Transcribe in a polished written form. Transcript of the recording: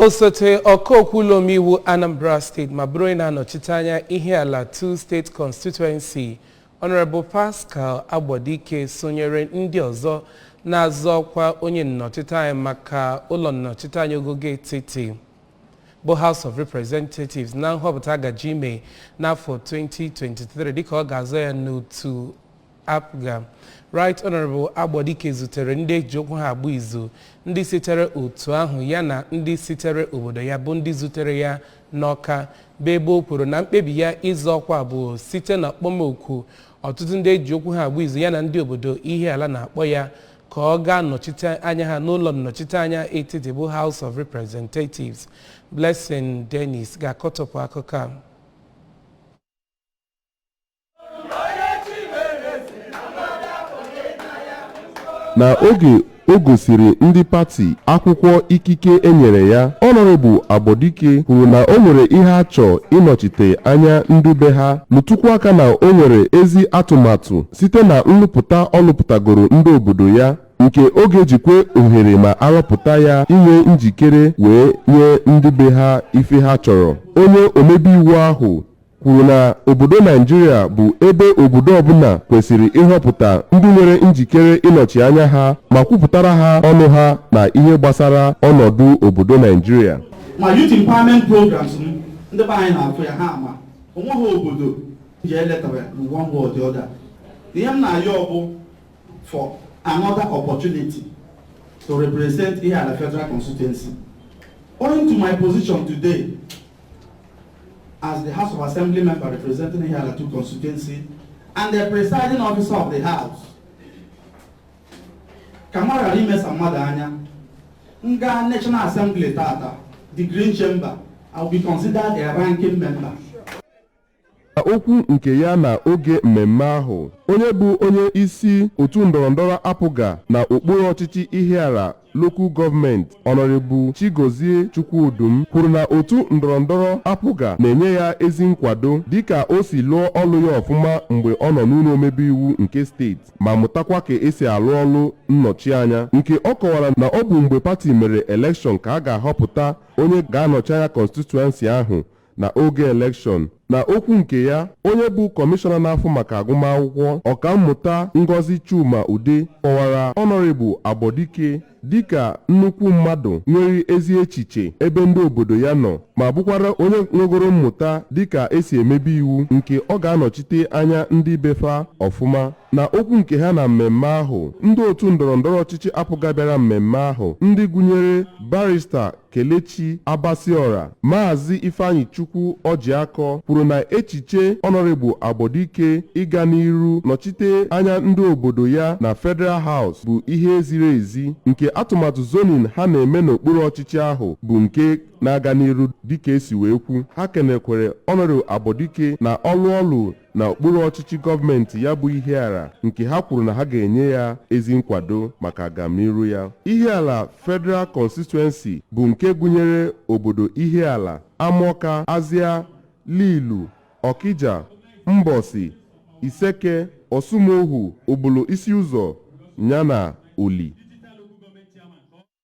Osote Okokwulomiwu Anambra State ma bụrụ na-anọchite anya Ihiala 2 State Constituency Honorable Pascal Agbodike sonyere ndị ọzọ na-azọ ọkwa onye nnọchite anya maka ụlọ nnọchite anya ogogo etiti bụ House of Representatives na nhọpụta gaji ime n'afọ 2023 dịka ọ ga-azọ ya n'otu APGA. Right Honorable Agbodike zutere ndị eji okwu ha agba izu ndị sitere otu ahụ ya na ndị sitere obodo ya bụ ndị zutere ya n'Ọka bụ ebe o kwuru na mkpebi ya ịzọ ọkwa abụọ site na okpomọkụ ọtụtụ ndị eji okwu ha agba izu ya na ndị obodo Ihiala na-akpọ ya ka ọ gaa nnọchite anya ha n'ụlọ nnọchite anya etiti bụ House of Representatives. Blessing Dennis ga-akọtọpụ akụkọ a. Na oge o gosiri ndị pati akwụkwọ ikike enyere ya, Honorable Agbodike kwuru na o nwere ihe a chọọ ịnọchite anya ndube ha, lụtụkwa aka na o nwere ezi atụmatụ site na nlụpụta ọ lụpụtagoro ndị obodo ya nke oge jikwe ohere ma arọpụta ya inwe njikere wee nye ndị be ha ife ha chọrọ. Onye omebe iwu ahụ kwuru na obodo Naijiria bụ ebe obodo ọbụla kwesịrị ịhọpụta ndị nwere njikere ịnọchi anya ha ma kwupụtara ha ọnụ ha na ihe gbasara ọnọdụ obodo Naijiria. Ma youth empowerment programs ndị be anyị na-afụ ya ha ama onweghị obodo ji eletara one way or the other. Ihe m na-ayọ bụ for another opportunity to represent Ihiala Federal Constituency. Owing to my position today as the House of Assembly member representing Ihiala 2 constituency and the presiding officer of the House, Kamara Rimes Amadanya, Nga National Assembly Tata, the Green Chamber, I will be considered a ranking member. Okwu nke ya na oge mmemme ahụ, onye bụ onye isi otu ndọrọndọrọ APGA na okpuru ọchịchị Ihiala Local Government Honorable Chigozie Chukwudum kwuru na otu ndọrọndọrọ APGA na-enye ya ezi nkwado dịka o si lụọ ọlụ ya ọfụma mgbe ọ nọ n'ụlọ omebe iwu nke steeti ma mụtakwa ka esi alụ ọlụ nnọchi anya, nke ọ kọwara na ọ bụ mgbe pati mere elekshọn ka a ga-ahọpụta onye ga-anọchi anya constituency ahụ na oge elekshọn. Na okwu nke ya, onye bụ kọmishọna n'afọ maka agụmakwụkwọ ọkammụta Ngozi Chuma Ude kọwara Honorable Agbodike dịka nnukwu mmadụ nwere ezi echiche ebe ndị obodo ya nọ ma bụkwara onye nwegoro mmụta dịka esi emebe iwu nke ọ ga-anọchite anya ndị befa ọfụma. Na okwu nke ha na mmemme ahụ, ndị otu ndọrọndọrọ ọchịchị APGA bịara mmemme ahụ ndị gụnyere Barrister Kelechi Abasiora, Maazị Ifeanyi Chukwu Ojiakọ kwuru na echiche Honorable Agbodike ịga n'iru nọchite anya ndị obodo ya na Federal House bụ ihe ziri ezi, nke atụmatụ zoning ha na-eme n'okpuru ọchịchị ahụ bụ nke na-aga n'iru dịka esi wee kwu. Ha kenekwere Honorable Agbodike na ọlụ na okpuru ọchịchị gọọmenti ya bụ Ihiala, nke ha kwuru na ha ga-enye ya ezi nkwado maka agamniru ya. Ihiala Federal Constituency bụ nke gụnyere obodo Ihiala, Amoka, Azia, Lilu, Okija, Mbosi, Iseke, Osumohu, Obolo Isi Ụzọ, yana Oli.